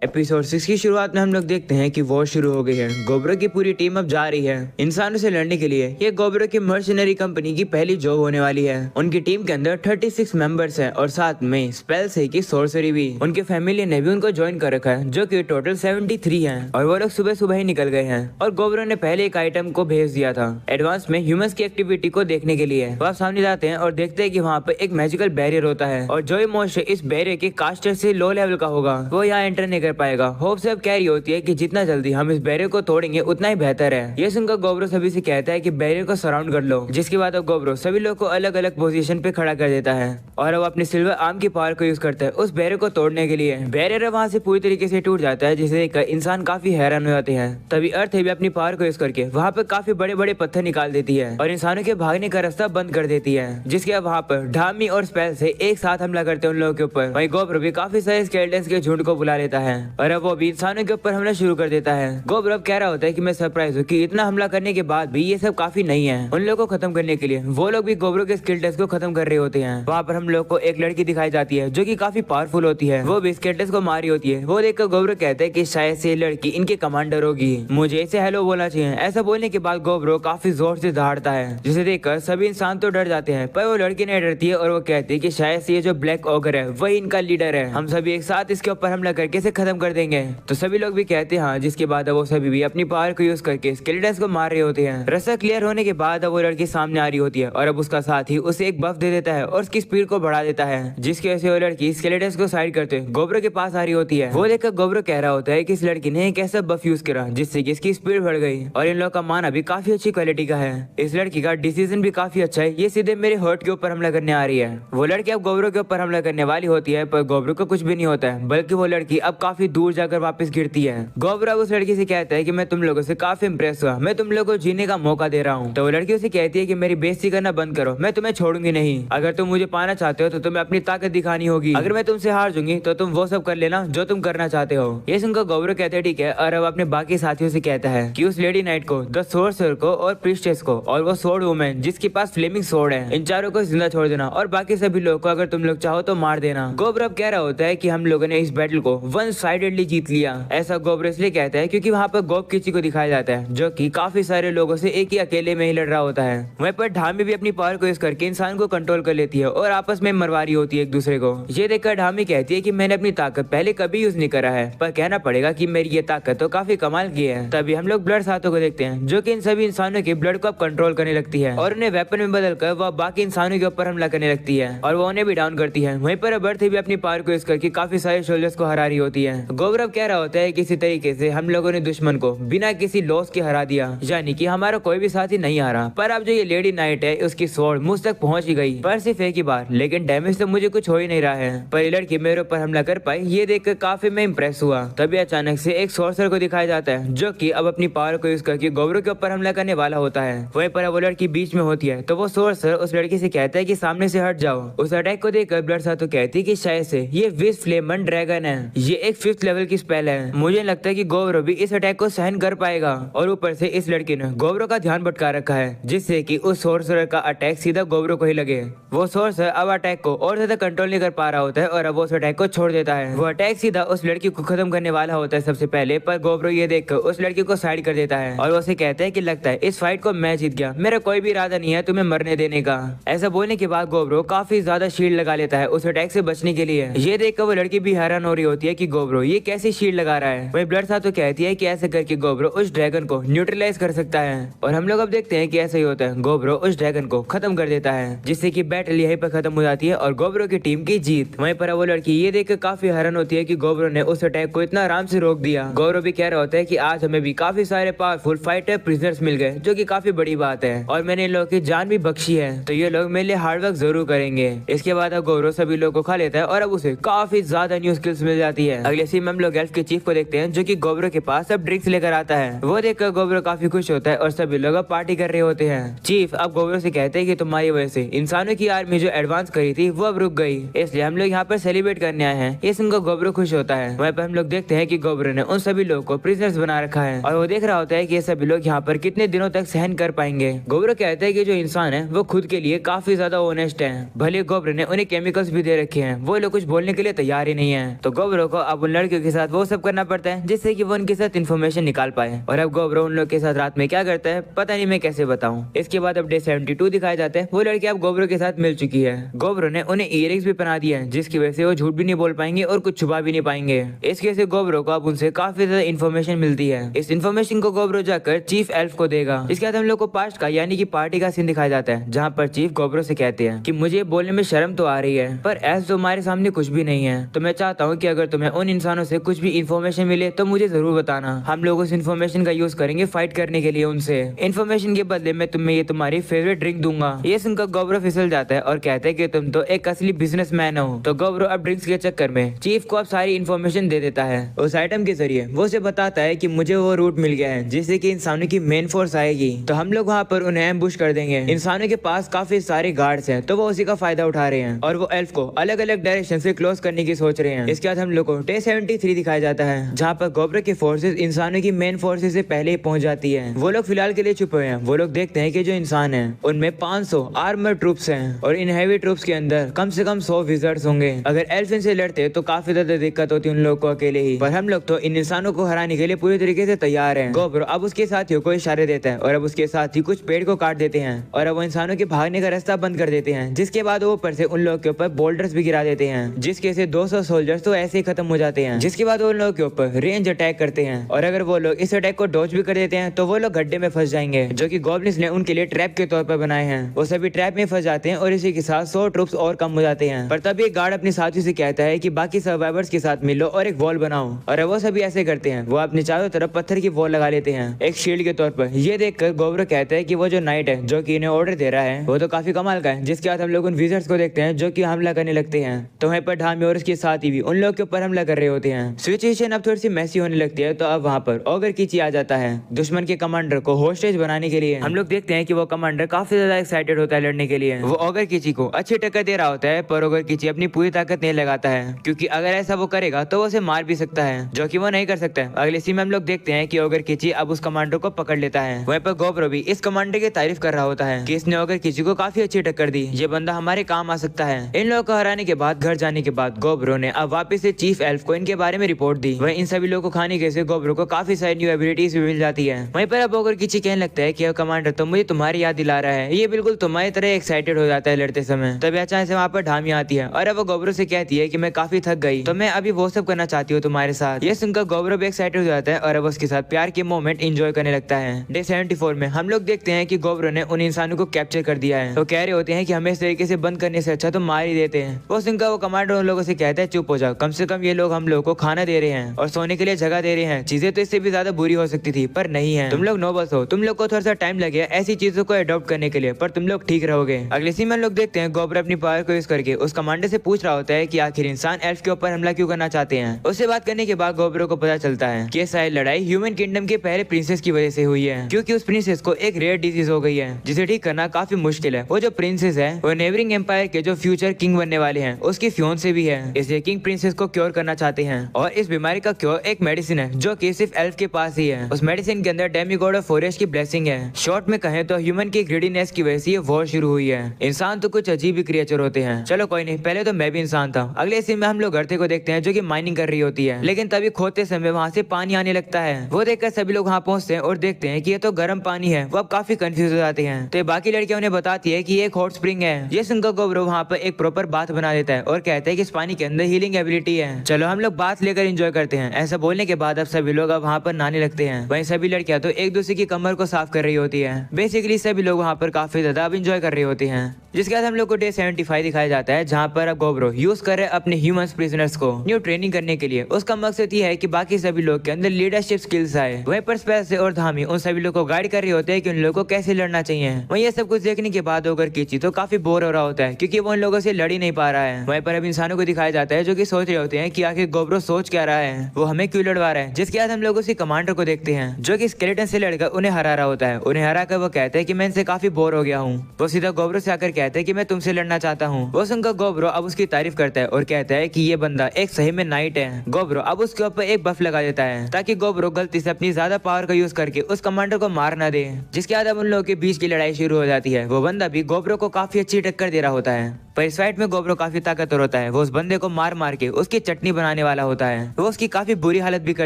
Episode 6 की शुरुआत में हम लोग देखते हैं कि वॉर शुरू हो गई है। गोब्रो की पूरी टीम अब जा रही है इंसानों से लड़ने के लिए। ये गोब्रो की मर्सनरी कंपनी की पहली जॉब होने वाली है। उनकी टीम के अंदर 36 मेंबर्स हैं और साथ में स्पेल से की सोर्सरी भी। उनके फैमिली ने भी उनको ज्वाइन कर रखा है, जो कि टोटल 73 हैं और वो लोग सुबह सुबह ही निकल गए हैं। और गोब्रो ने पहले एक आइटम को भेज दिया था एडवांस में ह्यूमंस की एक्टिविटी को देखने के लिए। वो आप सामने जाते हैं और देखते हैं कि वहाँ पे एक मैजिकल बैरियर होता है और जो मोश इस बैरियर के कास्टर से लो लेवल का होगा वो यहाँ एंटर नहीं कर पाएगा। होप से अब कैरी होती है कि जितना जल्दी हम इस बैरियर को तोड़ेंगे उतना ही बेहतर है। ये सुनकर गोब्रो सभी से कहता है कि बैरियर को सराउंड कर लो, जिसके बाद अब गोब्रो सभी लोग को अलग अलग पोजीशन पे खड़ा कर देता है और अब अपने सिल्वर आर्म की पावर को यूज करता है उस बैरियर को तोड़ने के लिए। बैरियर वहाँ से पूरी तरीके से टूट जाता है, जिसे देखकर इंसान काफी हैरान हो जाते हैं। तभी अर्थ भी अपनी पावर को यूज करके वहाँ पे काफी बड़े बड़े पत्थर निकाल देती है और इंसानों के भागने का रास्ता बंद कर देती है, जिसके अब वहाँ पर ढामी और स्पेल से एक साथ हमला करते हैं उन लोगों के ऊपर। वहीं गोब्रो भी काफी सारे स्केलेटन्स के झुंड को बुला लेता है और अब वो भी इंसानों के ऊपर हमला शुरू कर देता है। गोब्रो अब कह रहा होता है कि मैं सरप्राइज हूँ कि इतना हमला करने के बाद भी ये सब काफी नहीं है। उन लोगों को खत्म करने के लिए वो लोग भी गोब्रो के स्किल टेस्ट को खत्म कर रहे होते हैं। वहाँ पर हम लोग को एक लड़की दिखाई जाती है जो कि काफी पावरफुल होती है। वो भी स्किल टेस्ट को मारी होती है। वो देखकर गोब्रो कहते हैं कि शायद से लड़की इनके कमांडर होगी, मुझे इसे हेलो बोलना चाहिए। ऐसा बोलने के बाद गोब्रो काफी जोर से दहाड़ता है, जिसे देखकर सभी इंसान तो डर जाते हैं, पर वो लड़की नहीं डरती है और वो कहती है कि शायद से ये जो ब्लैक ऑगर है वही इनका लीडर है, हम सभी एक साथ इसके ऊपर हमला करके इसे खत्म कर देंगे। तो सभी लोग भी कहते हैं हाँ, जिसके बाद वो सभी भी अपनी पावर को यूज करके स्केलेटन्स को मार रहे होते हैं। रास्ता क्लियर होने के बाद वो लड़की सामने आ रही होती है और अब उसका साथी उसे एक बफ दे देता है और उसकी स्पीड को बढ़ा देता है, जिसकी वजह से वो लड़की स्केलेटन्स को साइड करते गोब्रो के पास आ रही होती है। वो देखकर गोब्रो कह रहा होता है कि इस लड़की ने एक ऐसा बफ यूज करा जिससे कि इसकी स्पीड बढ़ गई और इन लोगों का माना भी काफी अच्छी क्वालिटी का है। इस लड़की का डिसीजन भी काफी अच्छा है, ये सीधे मेरे हर्ट के ऊपर हमला करने आ रही है। वो लड़की अब गोब्रो के ऊपर हमला करने वाली होती है, पर गोब्रो को कुछ भी नहीं होता है, बल्कि वो लड़की अब काफी दूर जाकर वापस गिरती है। गोब्रो उस लड़की से कहता है कि मैं तुम लोगों से काफी इंप्रेस हुआ, मैं तुम लोगों को जीने का मौका दे रहा हूँ। तो वो लड़की उसे कहती है कि मेरी बेइज्जती करना बंद करो, मैं तुम्हें छोड़ूंगी नहीं। अगर तुम मुझे पाना चाहते हो तो तुम्हें अपनी ताकत दिखानी होगी, अगर मैं तुमसे हार जाऊंगी तो तुम वो सब कर लेना जो तुम करना चाहते हो। ये सुनकर गोब्रो कहते हैं ठीक है, और अब अपने बाकी साथियों से कहता है कि उस लेडी नाइट को, द सोर्सर को और प्रीस्टेस को और वो सोर्ड वुमेन जिसके पास फ्लेमिंग सोर्ड है, इन चारों को जिंदा छोड़ देना और बाकी सभी लोगों को अगर तुम लोग चाहो तो मार देना। गोब्रो अब कह रहा होता है कि हम लोगों ने इस बैटल को वन साइडेडली जीत लिया। ऐसा गोब्रो इसलिए कहता है क्योंकि वहाँ पर गोब किसी को दिखाया जाता है जो कि काफी सारे लोगों से एक ही अकेले में ही लड़ रहा होता है। वहीं पर ढामी भी अपनी पावर को यूज करके इंसान को कंट्रोल कर लेती है और आपस में मरवा रही होती है एक दूसरे को। ये देखकर ढामी कहती है कि मैंने अपनी ताकत पहले कभी यूज नहीं करा है, पर कहना पड़ेगा कि मेरी ये ताकत तो काफी कमाल की है। तभी हम लोग ब्लड साथों को देखते हैं जो कि इन सभी इंसानों के ब्लड को अब कंट्रोल करने लगती है और उन्हें वेपन में बदलकर वह बाकी इंसानों के ऊपर हमला करने लगती है और वो उन्हें भी डाउन करती है। वहीं पर बर्थ भी अपनी पावर को यूज करके काफी सारे सोल्जर्स को हरा रही होती है। गोब्रो कह रहा होता है किसी तरीके से हम लोगों ने दुश्मन को बिना किसी लॉस के हरा दिया, यानी कि हमारा कोई भी साथी नहीं आ रहा। पर अब जो ये लेडी नाइट है उसकी स्वॉर्ड मुझ तक पहुंच ही गई, पर सिर्फ एक ही बार, लेकिन डैमेज तो मुझे कुछ हो ही नहीं रहा है। पर ये लड़की मेरे ऊपर हमला कर पाई, ये देखकर काफी मैं इंप्रेस हुआ। तभी अचानक से एक सोर्सर को दिखाया जाता है जो कि अब अपनी पावर को यूज करके गोब्रो के ऊपर हमला करने वाला होता है। वहीं पर वो लड़की बीच में होती है तो वो सोर्सर उस लड़की से कहता है कि सामने से हट जाओ। उस अटैक को देखकर ब्लड साथो कहती है कि शायद से ये विश फ्लेमन ड्रैगन है, ये एक 5th लेवल की स्पेल है। मुझे लगता है कि गोब्रो भी इस अटैक को सहन कर पाएगा और ऊपर से इस लड़की ने गोब्रो का ध्यान भटका रखा है, जिससे कि उस सोर्सर का अटैक सीधा गोब्रो को ही लगे। वो सोर्सर अब अटैक को और ज्यादा कंट्रोल नहीं कर पा रहा होता है और अब वो उस अटैक को छोड़ देता है। वो अटैक सीधा उस लड़की को खत्म करने वाला होता है सबसे पहले, पर गोब्रो ये देखकर उस लड़की को साइड कर देता है और वो उसे कहता है कि लगता है इस फाइट को मैं जीत गया, मेरा कोई भी इरादा नहीं है तुम्हें मरने देने का। ऐसा बोलने के बाद गोब्रो काफी ज्यादा शील्ड लगा लेता है उस अटैक से बचने के लिए। ये देखकर वो लड़की भी हैरान हो रही होती है कि गोब्रो ये कैसी शील्ड लगा रहा है। वही ब्लड साथो कहती है कि ऐसे करके गोब्रो उस ड्रैगन को न्यूट्रलाइज कर सकता है और हम लोग अब देखते हैं कि ऐसा ही होता है। गोब्रो उस ड्रैगन को खत्म कर देता है, जिससे कि बैटल यहीं पर खत्म हो जाती है और गोब्रो की टीम की जीत। वहीं पर वो लड़की ये देखकर काफी हैरान होती है कि गोब्रो ने उस अटैक को इतना आराम से रोक दिया। गोब्रो भी कह रहा होता है कि आज हमें भी काफी सारे पावरफुल फाइटर प्रिजनर्स मिल गए, जो कि काफी बड़ी बात है और मैंने इन लोगों की जान भी बख्शी है, तो ये लोग मेरे लिए हार्ड वर्क जरूर करेंगे। इसके बाद अब गोब्रो सभी लोगों को खा लेता है और अब उसे काफी ज्यादा न्यू स्किल्स मिल जाती है। अगले सीन में हम लोग एल्फ के चीफ को देखते हैं जो कि गोब्रो के पास अब ड्रिंक्स लेकर आता है। वो देखकर गोब्रो काफी खुश होता है और सभी लोग अब पार्टी कर रहे होते हैं। चीफ अब गोब्रो से कहते हैं कि तुम्हारी वजह से इंसानों की आर्मी जो एडवांस करी थी वो अब रुक गई, इसलिए हम लोग यहाँ पर सेलिब्रेट करने आए हैं। ये सुनकर गोब्रो खुश होता है। वहीं पर हम लोग देखते हैं कि गोब्रो ने उन सभी लोगों को प्रिजनर्स बना रखा है और वो देख रहा होता है कि ये सभी लोग यहाँ पर कितने दिनों तक सहन कर पाएंगे। गोब्रो कहता है कि जो इंसान है वो खुद के लिए काफी ज्यादा ऑनेस्ट है, भले गोब्रो ने उन्हें केमिकल्स भी दे रखे हैं, वो लोग कुछ बोलने के लिए तैयार ही नहीं है। तो गोब्रो को अब उन लड़कियों के साथ वो सब करना पड़ता है जिससे कि वो उनके साथ इन्फॉर्मेशन निकाल पाए। और अब गोब्रो उन लोग के साथ रात में क्या करता है पता नहीं मैं कैसे बताऊं। इसके बाद अब डे 72 दिखाया जाता है। वो लड़की अब गोब्रो के साथ मिल चुकी है। गोब्रो ने उन्हें इयररिंग्स भी पहना दिया है जिसकी वजह से वो झूठ भी नहीं बोल पाएंगे और कुछ छुपा भी नहीं पाएंगे। इसके से गोब्रो को अब उनसे काफी ज्यादा इन्फॉर्मेशन मिलती है। इस इन्फॉर्मेशन को गोब्रो जाकर चीफ एल्फ को देगा। इसके बाद हम लोग को पास्ट का यानी कि पार्टी का सीन दिखाया जाता है जहाँ पर चीफ गोब्रो से कहते हैं कि मुझे बोलने में शर्म तो आ रही है पर एल्फ तो हमारे सामने कुछ भी नहीं है, तो मैं चाहता हूँ कि अगर तुम्हें उन इंसानों से कुछ भी इन्फॉर्मेशन मिले तो मुझे जरूर बताना। हम लोग उस इन्फॉर्मेशन का यूज करेंगे फाइट करने के लिए उनसे। इन्फॉर्मेशन के बदले में तुम्हें ये तुम्हारी फेवरेट ड्रिंक दूंगा। ये सुनकर गोब्रो फिसल जाता है और कहते हैं कि तुम तो एक असली बिजनेसमैन हो। तो गोब्रो अब ड्रिंक्स के चक्कर में चीफ को अब सारी इन्फॉर्मेशन दे देता है। उस आइटम के जरिए वो उसे बताता है कि मुझे वो रूट मिल गया है जिससे कि इंसानों की मेन फोर्स आएगी, तो हम लोग वहाँ पर उन्हें एम्बुश कर देंगे। इंसानों के पास काफी सारे गार्ड्स हैं तो वो उसी का फायदा उठा रहे हैं और वो एल्फ को अलग अलग डायरेक्शन से क्लोज करने की सोच रहे हैं। इसके बाद हम लोग को डे 73 दिखाया जाता है जहाँ पर गोब्रो की फोर्सेस इंसानों की मेन फोर्सेस से पहले ही पहुंच जाती है। वो लोग फिलहाल के लिए छुपे हुए हैं। वो लोग देखते हैं कि जो इंसान है उनमें 500 आर्मर ट्रूप्स हैं और इन हैवी ट्रूप्स के अंदर कम से कम 100 विजर्ड्स होंगे। अगर एल्फ इनसे लड़ते तो काफी ज्यादा दिक्कत होती उन लोग को अकेले ही, पर हम लोग तो इन इंसानों को हराने के लिए पूरी तरीके से तैयार हैं। गोब्रो अब उसके साथियों को इशारे देता है और अब उसके साथी कुछ पेड़ को काट देते हैं और अब वो इंसानों के भागने का रास्ता बंद कर देते हैं, जिसके बाद वो ऊपर से उन लोगों के ऊपर बोल्डर्स भी गिरा देते हैं जिसके से 200 सोल्जर्स तो ऐसे ही खत्म हो जाते हैं। जिसके बाद वो लोगों के ऊपर रेंज अटैक करते हैं और अगर वो लोग इस अटैक को डॉज भी कर देते हैं तो वो लोग गड्ढे में फंस जाएंगे जो कि गॉब्लिन्स ने उनके लिए ट्रैप के तौर पर बनाए हैं। वो सभी ट्रैप में फंस जाते हैं और इसी के साथ 100 ट्रूप्स और कम हो जाते हैं। पर तभी एक गार्ड अपने साथी से कहता है कि बाकी सर्वाइवर्स के साथ मिलो और एक वॉल बनाओ, और वो सभी ऐसे करते हैं। वो अपने चारों तरफ पत्थर की वॉल लगा लेते हैं एक शील्ड के तौर पर। ये देखकर गोब्रो कहता है कि वो जो नाइट है जो कि इन्हें ऑर्डर दे रहा है वो तो काफी कमाल का है। जिसके बाद हम लोग उन विजर्ड्स को देखते हैं जो कि हमला करने लगते हैं। तो वहीं पर ढामी और उसके साथी भी उन लोग के ऊपर हमला कर रहे होते हैं। सिचुएशन अब थोड़ी सी मैसी होने लगती है तो अब वहाँ पर ओगर कीची आ जाता है दुश्मन के कमांडर को होस्टेज बनाने के लिए। हम लोग देखते हैं कि वो कमांडर काफी ज्यादा एक्साइटेड होता है लड़ने के लिए। वो ओगर कीची को अच्छी टक्कर दे रहा होता है पर ओगर कीची अपनी पूरी ताकत नहीं लगाता है क्योंकि अगर ऐसा वो करेगा तो वो उसे मार भी सकता है जो कि वो नहीं कर सकता है। अगले सीन में हम लोग देखते हैं कि ओगर कीची अब उस कमांडर को पकड़ लेता है। वहीं पर गोब्रो भी इस कमांडर की तारीफ कर रहा होता है कि इसने ओगर कीची को काफी अच्छी टक्कर दी, ये बंदा हमारे काम आ सकता है। इन लोगों को हराने के बाद घर जाने के बाद गोब्रो ने अब वापस से चीफ एल्फ को इनके बारे में रिपोर्ट दी। वह इन सभी लोगों को खाने के से गोब्रो को काफी सारी न्यू एबिलिटीज भी मिल जाती है। वहीं पर अब ओगर कीची कहने लगता है कि कमांडर तो मुझे तुम्हारी याद दिला रहा है, ये बिल्कुल तुम्हारी तरह एक्साइटेड हो जाता है लड़ते समय। तभी अचानक से वहाँ पर ढामी आती है और अब वो गोब्रो से कहती है कि मैं काफी थक गई तो मैं अभी वो सब करना चाहती हूँ तुम्हारे साथ। ये सुनकर गोब्रो भी एक्साइटेड हो जाता है और अब उसके साथ प्यार के मोमेंट एंजॉय करने लगता है। डे 74 में हम लोग देखते हैं कि गोब्रो ने उन इंसानों को कैप्चर कर दिया है। तो कह रहे होते हैं कि हमें इस तरीके से बंद करने से अच्छा तो मार ही देते हैं। वो सुनकर वो कमांडर उन लोगों से कहता है चुप हो जाओ, कम से कम ये लोग हम लोग को खाना दे रहे हैं और सोने के लिए जगह दे रहे हैं। चीजें तो इससे भी ज्यादा बुरी हो सकती थी पर नहीं है। तुम लोग नोबल्स हो, तुम लोग को थोड़ा सा टाइम लगेगा ऐसी चीजों को अडॉप्ट करने के लिए पर तुम लोग ठीक रहोगे। अगले सीन में लोग देखते हैं गोब्रो अपनी पावर को यूज करके उस कमांडर से पूछ रहा होता है कि आखिर इंसान एल्फ के ऊपर हमला क्यों करना चाहते हैं। उससे बात करने के बाद गोब्रो को पता चलता है कि शायद लड़ाई ह्यूमन किंगडम के पहले प्रिंसेस की वजह से हुई है क्योंकि उस प्रिंसेस को एक रेयर डिजीज हो गई है जिसे ठीक करना काफी मुश्किल है। वो जो प्रिंसेस है वो नेबरिंग एम्पायर के जो फ्यूचर किंग बनने वाले हैं उसकी फ्योन से भी है, इसलिए किंग प्रिंसेस को क्योर करना चाहते हैं। और इस बीमारी का क्योर एक मेडिसिन है जो कि सिर्फ एल्फ के पास ही है। उस मेडिसिन के अंदर डेमीगॉड ऑफ फॉरेस्ट की ब्लेसिंग है। शॉर्ट में कहें तो ह्यूमन की ग्रीडीनेस की वजह से ये वॉर शुरू हुई है। इंसान तो कुछ अजीब ही क्रिएचर होते हैं। चलो कोई नहीं, पहले तो मैं भी इंसान था। अगले सीन में हम लोग गढ़ते को देखते हैं जो कि माइनिंग कर रही होती है, लेकिन तभी खोदते समय वहाँ से पानी आने लगता है। वो देखकर सभी लोग वहाँ पहुँचते हैं और देखते हैं कि ये तो गर्म पानी है। वो अब काफी कंफ्यूज हो जाते हैं तो बाकी लड़कियां उन्हें बताती है कि ये एक हॉट स्प्रिंग है। ये सुनकर गोब्रो वहाँ पर एक प्रॉपर बाथ बना देता है और कहता है कि इस पानी के अंदर हीलिंग एबिलिटी है, चलो हम लोग बाथ लेकर एंजॉय करते हैं। ऐसा बोलने के बाद अब सभी लोग अब वहाँ पर नहाने लगते हैं। वहीं सभी लड़कियां तो एक दूसरे की कमर को साफ कर रही होती है। बेसिकली सभी लोग वहाँ पर काफी ज्यादा अब एंजॉय कर रहे होते हैं। जिसके बाद हम लोग को डे 75 दिखाया जाता है जहाँ पर अब गोब्रो यूज कर रहे अपने ह्यूमन प्रिजनर्स को न्यू ट्रेनिंग करने के लिए। उसका मकसद ये है कि बाकी सभी लोग के अंदर लीडरशिप स्किल्स आए। वहीं पर स्पेस और धामी उन सभी लोग को गाइड कर रहे होते हैं कि उन लोगों को कैसे लड़ना चाहिए। वहीं ये सब कुछ देखने के बाद ओगर कीची तो काफी बोर हो रहा होता है क्योंकि वो उन लोगों से लड़ ही नहीं पा रहा है। वहीं पर अब इंसानों को दिखाया जाता है जो कि सोच रहे होते हैं कि आखिर गोब्रो सोच क्या रहा है, वो हमें क्यों लड़वा रहा है। जिसके बाद हम लोग उसी कमांडर को देखते हैं जो कि स्केलेटन से लड़कर उन्हें हरा रहा होता है। उन्हें हरा कर वो कहते हैं कि मैं इनसे काफी बोर हो गया हूँ। वो सीधा गोब्रो से आकर कहते कहता है कि मैं तुमसे लड़ना चाहता हूँ। वो सुनकर गोब्रो अब उसकी तारीफ करता है और कहता है कि ये बंदा एक सही में नाइट है। गोब्रो अब उसके ऊपर एक बफ लगा देता है ताकि गोब्रो गलती से अपनी ज्यादा पावर का यूज करके उस कमांडर को मार ना दे, जिसके बाद अब उन लोगों के बीच की लड़ाई शुरू हो जाती है। वो बंदा भी गोब्रो को काफी अच्छी टक्कर दे रहा होता है, पर इस फाइट में गोब्रो काफी ताकतवर होता है। वो उस बंदे को मार मार के उसकी चटनी बनाने वाला होता है। वो उसकी काफी बुरी हालत भी कर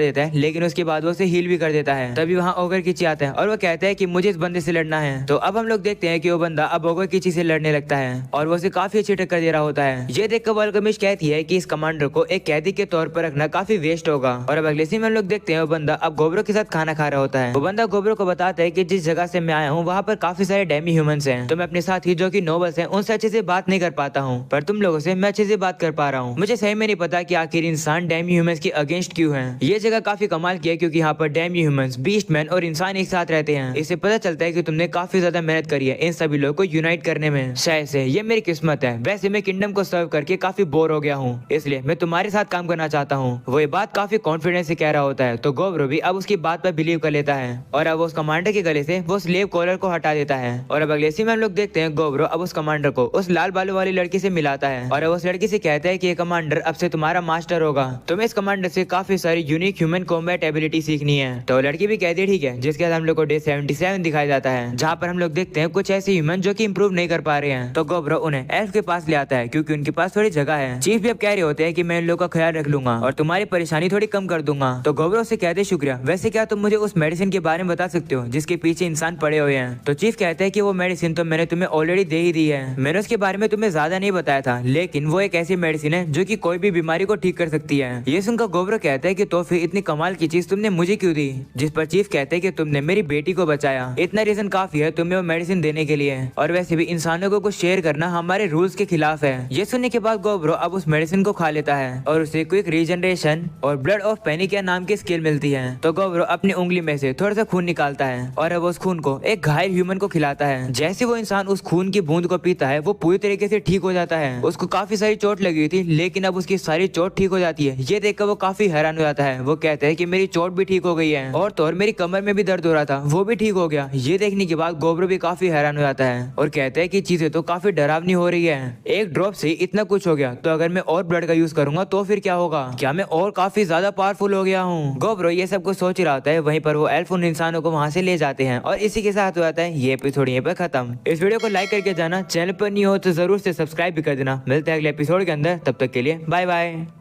देता है, लेकिन उसके बाद वो उसे हील भी कर देता है। तभी वहाँ ओगर किची आता है और वो कहता है कि मुझे इस बंदे से लड़ना है। तो अब हम लोग देखते हैं कि वो बंदा अब ओगर किची से लड़ने लगता है और वो उसे काफी अच्छी टक्कर दे रहा होता है। ये देखकर वल्कमिश कहती है कि इस कमांडर को एक कैदी के तौर पर रखना काफी वेस्ट होगा। और अब अगले सीन में हम लोग देखते हैं वो बंदा अब गोब्रो के साथ खाना खा रहा होता है। वो बंदा गोब्रो को बताता है कि जिस जगह से मैं आया हूँ वहाँ पर काफी सारे डेमी ह्यूमंस हैं, तो मैं अपने साथी जो कि नोबल्स हैं उनसे अच्छे से बात नहीं कर पाता हूँ, पर तुम लोगों से मैं अच्छे से बात कर पा रहा हूँ। मुझे सही में नहीं पता कि आखिर इंसान डेमी ह्यूमंस के अगेंस्ट क्यों हैं। ये जगह काफी कमाल की है क्योंकि यहाँ पर डेमी ह्यूमंस, बीस्टमैन और इंसान एक साथ रहते हैं। इससे पता चलता है कि तुमने काफी ज्यादा मेहनत करी है इन सभी लोगों को यूनाइट करने में। शायद से ये मेरी किस्मत है। वैसे मैं किंगडम को सर्व करके काफी बोर हो गया हूँ, इसलिए मैं तुम्हारे साथ काम करना चाहता हूँ। वो ये बात काफी कॉन्फिडेंस से कह रहा होता है, तो गोब्रो भी अब उसकी बात पर बिलीव कर लेता है और अब उस कमांडर के गले से वो स्लेव कॉलर को हटा देता है। और अब अगले सीन में हम लोग देखते हैं गोब्रो अब उस कमांडर को उस लाल बालों वाली लड़की से मिलाता है और अब उस लड़की से कहता है कि ये कमांडर अब से तुम्हारा मास्टर होगा। तुम्हें इस कमांडर से काफी सारी यूनिक ह्यूमन कॉम्बैट एबिलिटी सीखनी है। तो लड़की भी कहती है ठीक है, जिसके बाद हम लोग को डे 77 दिखाया जाता है, जहाँ पर हम लोग देखते हैं कुछ ऐसे ह्यूमन जो कि इंप्रूव नहीं कर पा रहे हैं। तो गोब्रो उन्हें एल्फ के पास ले आता है क्योंकि उनके पास थोड़ी जगह है। चीफ भी अब कह रहे होते हैं कि मैं इन लोगों का ख्याल रख लूंगा और तुम्हारी परेशानी थोड़ी कम कर दूंगा। तो गोब्रो से कहते शुक्रिया, वैसे क्या तुम मुझे उस मेडिसिन के बारे में बता सकते हो जिसके पीछे इंसान पड़े हुए हैं। तो चीफ कहते हैं कि वो मेडिसिन तो मैंने तुम्हें ऑलरेडी दे ही दी है, मैंने उसके बारे में तुम्हें ज्यादा नहीं बताया था, लेकिन वो एक ऐसी मेडिसिन है जो कि कोई भी बीमारी को ठीक कर सकती है। ये सुनकर गोब्रो कहता है कि तो फिर इतनी कमाल की चीज तुमने मुझे क्यों दी। जिस पर चीफ कहते हैं कि तुमने मेरी बेटी को बचाया, इतना रीजन काफी है तुम्हें वो मेडिसिन देने के लिए, और वैसे भी इंसानों को कुछ शेयर करना हमारे रूल्स के खिलाफ है। ये सुनने के बाद गोब्रो अब उस मेडिसिन को खा लेता है और उसे क्विक रीजनरेशन और ब्लड ऑफ पैनिकिया नाम की स्किल मिलती है। तो गोब्रो अपनी उंगली में से थोड़ा सा खून निकालता है और अब उस खून को एक घायल ह्यूमन को खिलाता है। जैसे वो इंसान उस खून की बूंद को पीता है वो पूरी तरीके से ठीक हो जाता है। उसको काफी सारी चोट लगी थी, लेकिन अब उसकी सारी चोट ठीक हो जाती है। ये देखकर वो काफी हैरान हो जाता है। वो कहते हैं कि मेरी चोट भी ठीक हो गई है और तो और मेरी कमर में भी दर्द हो रहा था वो भी ठीक हो गया। ये देखने के बाद गोब्रो भी काफी हैरान हो जाता है और कहते हैं कि चीजें तो काफी डरावनी हो रही है। एक ड्रॉप से इतना कुछ हो गया, तो अगर मैं और ब्लड का यूज करूंगा तो फिर क्या होगा? क्या मैं और काफी ज्यादा पावरफुल हो गया हूँ? गोब्रो ये सब कुछ सोच रहा होता है। वहीं पर वो एल्फ उन इंसानों को वहाँ से ले जाते हैं और इसी के साथ हो जाता है ये एपिसोड यहीं पर खत्म। इस वीडियो को लाइक करके जाना, चैनल पर नहीं हो तो जरूर से सब्सक्राइब भी कर देना। मिलते हैं अगले एपिसोड के अंदर, तब तक के लिए बाय बाय।